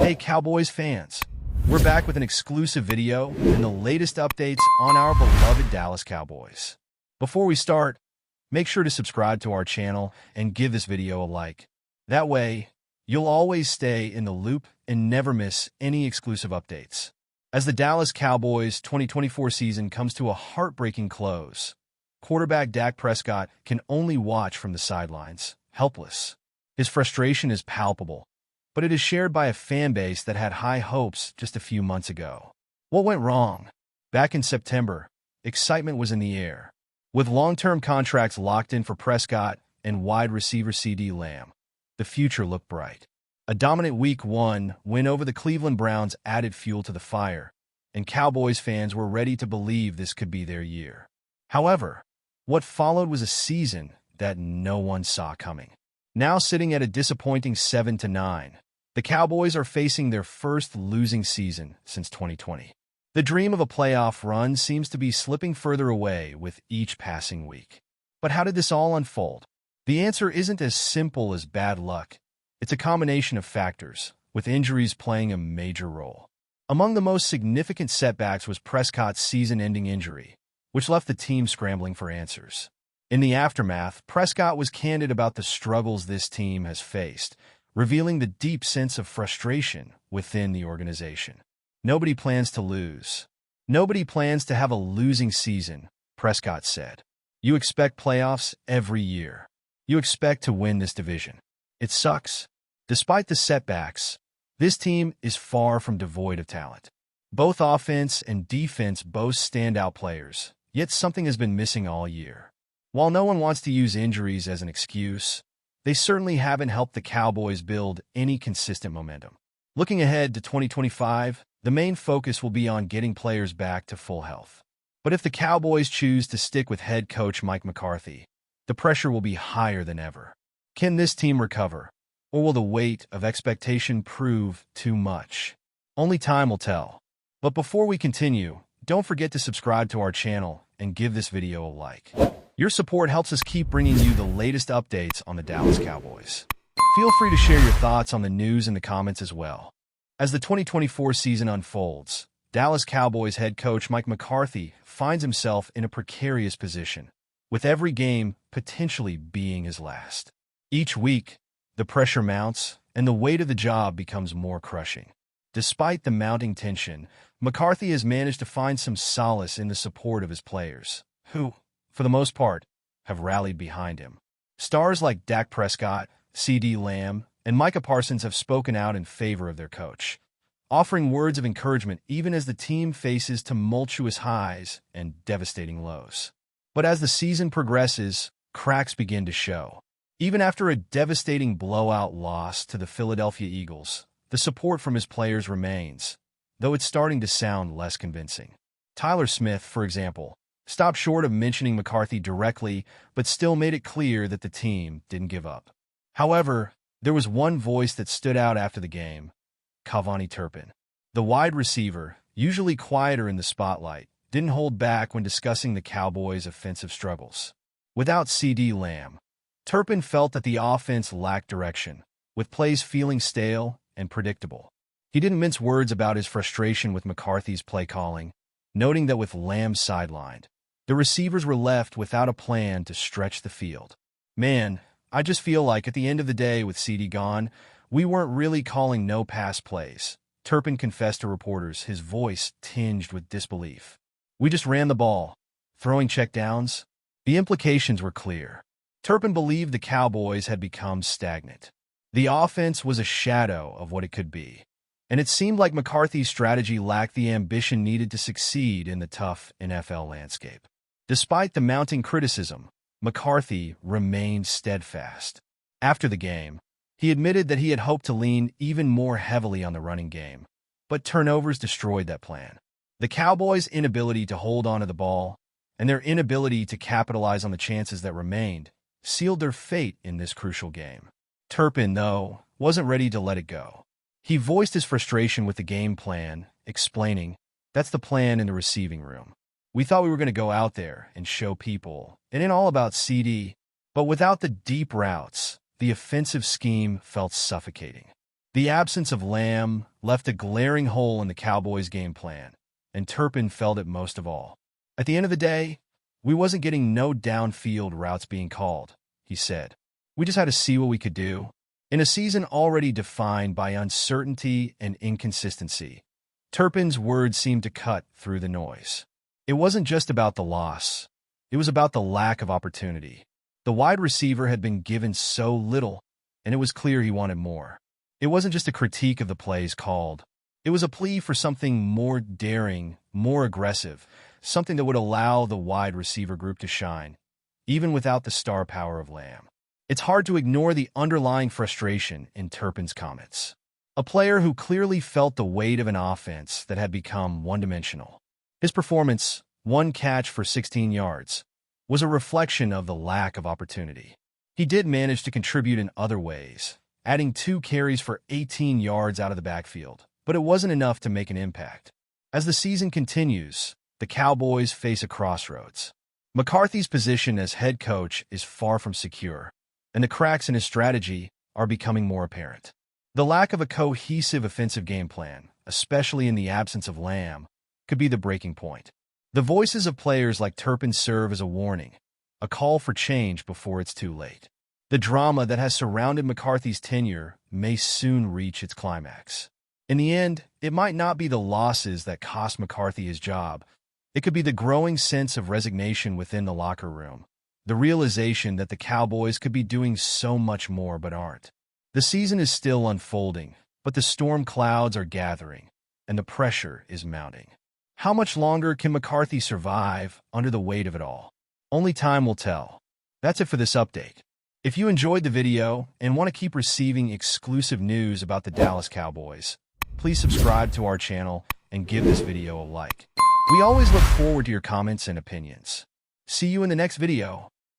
Hey Cowboys fans, we're back with an exclusive video and the latest updates on our beloved Dallas Cowboys. Before we start, make sure to subscribe to our channel and give this video a like. That way, you'll always stay in the loop and never miss any exclusive updates. As the Dallas Cowboys 2024 season comes to a heartbreaking close, quarterback Dak Prescott can only watch from the sidelines, helpless. His frustration is palpable, but it is shared by a fan base that had high hopes just a few months ago. What went wrong? Back in September, excitement was in the air. With long-term contracts locked in for Prescott and wide receiver CeeDee Lamb, the future looked bright. A dominant Week 1 win over the Cleveland Browns added fuel to the fire, and Cowboys fans were ready to believe this could be their year. However, what followed was a season that no one saw coming. Now sitting at a disappointing 7-9, the Cowboys are facing their first losing season since 2020. The dream of a playoff run seems to be slipping further away with each passing week. But how did this all unfold? The answer isn't as simple as bad luck. It's a combination of factors, with injuries playing a major role. Among the most significant setbacks was Prescott's season-ending injury, which left the team scrambling for answers. In the aftermath, Prescott was candid about the struggles this team has faced, revealing the deep sense of frustration within the organization. Nobody plans to lose. Nobody plans to have a losing season, Prescott said. You expect playoffs every year. You expect to win this division. It sucks. Despite the setbacks, this team is far from devoid of talent. Both offense and defense boast standout players, yet something has been missing all year. While no one wants to use injuries as an excuse, they certainly haven't helped the Cowboys build any consistent momentum. Looking ahead to 2025, the main focus will be on getting players back to full health. But if the Cowboys choose to stick with head coach Mike McCarthy, the pressure will be higher than ever. Can this team recover, or will the weight of expectation prove too much? Only time will tell. But before we continue, don't forget to subscribe to our channel and give this video a like. Your support helps us keep bringing you the latest updates on the Dallas Cowboys. Feel free to share your thoughts on the news in the comments as well. As the 2024 season unfolds, Dallas Cowboys head coach Mike McCarthy finds himself in a precarious position, with every game potentially being his last. Each week, the pressure mounts, and the weight of the job becomes more crushing. Despite the mounting tension, McCarthy has managed to find some solace in the support of his players, who, for the most part, have rallied behind him. Stars like Dak Prescott, CeeDee Lamb, and Micah Parsons have spoken out in favor of their coach, offering words of encouragement even as the team faces tumultuous highs and devastating lows. But as the season progresses, cracks begin to show. Even after a devastating blowout loss to the Philadelphia Eagles, the support from his players remains, though it's starting to sound less convincing. Tyler Smith, for example, stopped short of mentioning McCarthy directly, but still made it clear that the team didn't give up. However, there was one voice that stood out after the game: Cavani Turpin. The wide receiver, usually quieter in the spotlight, didn't hold back when discussing the Cowboys' offensive struggles. Without CeeDee Lamb, Turpin felt that the offense lacked direction, with plays feeling stale and predictable. He didn't mince words about his frustration with McCarthy's play calling, noting that with Lamb sidelined, the receivers were left without a plan to stretch the field. Man, I just feel like at the end of the day with CeeDee gone, we weren't really calling no-pass plays, Turpin confessed to reporters, his voice tinged with disbelief. We just ran the ball, throwing checkdowns. The implications were clear. Turpin believed the Cowboys had become stagnant. The offense was a shadow of what it could be, and it seemed like McCarthy's strategy lacked the ambition needed to succeed in the tough NFL landscape. Despite the mounting criticism, McCarthy remained steadfast. After the game, he admitted that he had hoped to lean even more heavily on the running game, but turnovers destroyed that plan. The Cowboys' inability to hold on to the ball and their inability to capitalize on the chances that remained sealed their fate in this crucial game. Turpin, though, wasn't ready to let it go. He voiced his frustration with the game plan, explaining, "That's the plan in the receiving room. We thought we were going to go out there and show people, it ain't all about CeeDee, but without the deep routes, the offensive scheme felt suffocating. The absence of Lamb left a glaring hole in the Cowboys' game plan, and Turpin felt it most of all. At the end of the day, we wasn't getting no downfield routes being called, he said. We just had to see what we could do. In a season already defined by uncertainty and inconsistency, Turpin's words seemed to cut through the noise. It wasn't just about the loss. It was about the lack of opportunity. The wide receiver had been given so little, and it was clear he wanted more. It wasn't just a critique of the plays called. It was a plea for something more daring, more aggressive, something that would allow the wide receiver group to shine, even without the star power of Lamb. It's hard to ignore the underlying frustration in Turpin's comments. A player who clearly felt the weight of an offense that had become one-dimensional. His performance, one catch for 16 yards, was a reflection of the lack of opportunity. He did manage to contribute in other ways, adding 2 carries for 18 yards out of the backfield, but it wasn't enough to make an impact. As the season continues, the Cowboys face a crossroads. McCarthy's position as head coach is far from secure, and the cracks in his strategy are becoming more apparent. The lack of a cohesive offensive game plan, especially in the absence of Lamb, could be the breaking point. The voices of players like Turpin serve as a warning, a call for change before it's too late. The drama that has surrounded McCarthy's tenure may soon reach its climax. In the end, it might not be the losses that cost McCarthy his job. It could be the growing sense of resignation within the locker room, the realization that the Cowboys could be doing so much more but aren't. The season is still unfolding, but the storm clouds are gathering, and the pressure is mounting. How much longer can McCarthy survive under the weight of it all? Only time will tell. That's it for this update. If you enjoyed the video and want to keep receiving exclusive news about the Dallas Cowboys, please subscribe to our channel and give this video a like. We always look forward to your comments and opinions. See you in the next video.